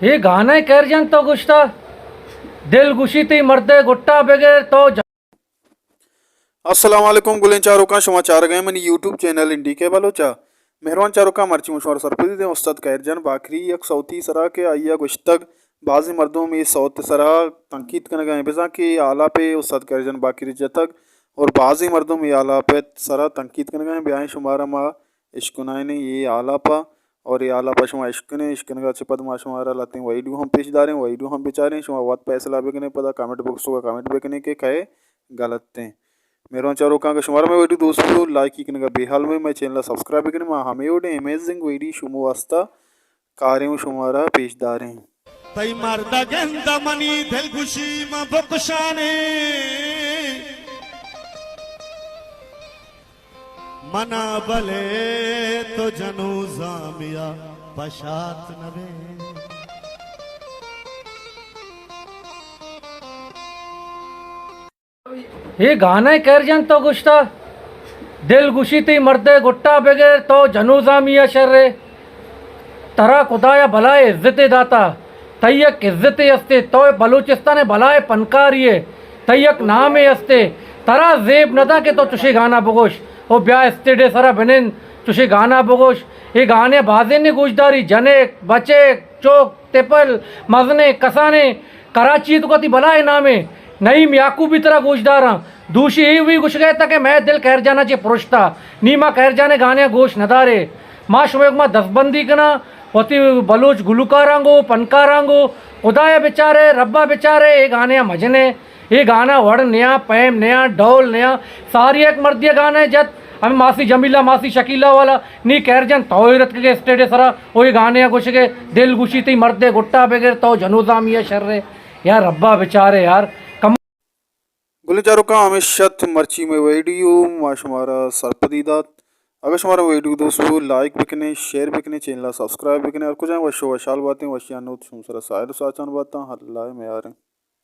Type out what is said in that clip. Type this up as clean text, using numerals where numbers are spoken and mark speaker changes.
Speaker 1: ये गाना कर जन तो गुश्ता दिल गुशी थी मर्दे गुट्टा बगैर तो
Speaker 2: अस्सलाम वालेकुम गुलें चारों का समाचार गए मनी यूट्यूब चैनल इंडी के बलोचा मेहरबान चारों का मर्ची मुशवर सरपदी दे उस्ताद कैरजन बाकरी एक सौती सरा के आइया गुश्तक बाजी मर्दों में सौत सरा तंकीद करने गए बेजा के आला पे उस्ताद कैरजन बाकरी जतक और बाजी मर्दों में आला पे सरा तंकीद करने गए ब्याह शुमारा मा इश्कुनाए ने ये आला पा और ये आला पा शुमा इश्कने इश्कने का चिपद मा शुमारा लाते हैं वही हम पेशदार हैं वही हम बेचारे शुमा वत पैसा बेकने पता कमेंट बॉक्स होगा कमेंट बेकने के कहे गलत थे मेरा चारों का शुमार में वीडियो दोस्तों लाइक की करेगा बेहाल में मैं चैनल सब्सक्राइब करें मैं हमें उड़े अमेजिंग वीडियो शुमो वास्ता कार्यों शुमारा पेशदार हैं
Speaker 3: तई मर्दा गेंदा मनी दिल खुशी में बकशाने मना बले तो जनू जामिया पशात नबे
Speaker 1: ये गाना कर जन तो गुश्ता दिल गुशी थी मर्दे गुट्टा बगैर तो जनूजा मिया शर्रे तरा खुदाया भलाए इज्जत दाता तयक इज्जत अस्ते तो बलूचिस्तान भलाए पनकारिए तयक नाम अस्ते तरा जेब नदा के तो चुशी गाना बगोश ओ ब्याह स्तेडे सरा बनिन चुशी गाना बगोश ये गाने बाजे ने गुजदारी जने बचे चौक तेपल मजने कसाने कराची तो कति भलाए नामे नईम याकूब भी तरह गोशदार दूषी ही हुई गुश गए तक मैं दिल कहर जाना चाहिए पुरुष था नीमा कहर जाने गाने गोश नदारे माँ शुमेक माँ दसबंदी कना होती बलूच गुलुकारांगो पनकारांगो खुदाया बेचारे रब्बा बेचारे ये गाने मजने ये गाना वड़ नया पैम नया ढोल नया सारी एक मर्दिया गाने जत हमें मासी जमीला मासी शकीला वाला नी कहर जन तोरत के स्टेडे सरा वो ये गाने गुश के दिल गुशी थी मर्दे गुट्टा बगैर तो जनूजा मिया शर्रे यार रब्बा बेचारे यार
Speaker 2: गुलचारों का हमेशा मर्ची में वीडियो माशुमारा सरपदीदात अगर हमारा वीडियो दोस्तों लाइक बिकने शेयर बिकने चैनल सब्सक्राइब बिकने और कुछ वशो वशाल बातें वशियान सरा साहिर साचान बातें हल्ला में आ रहे हैं।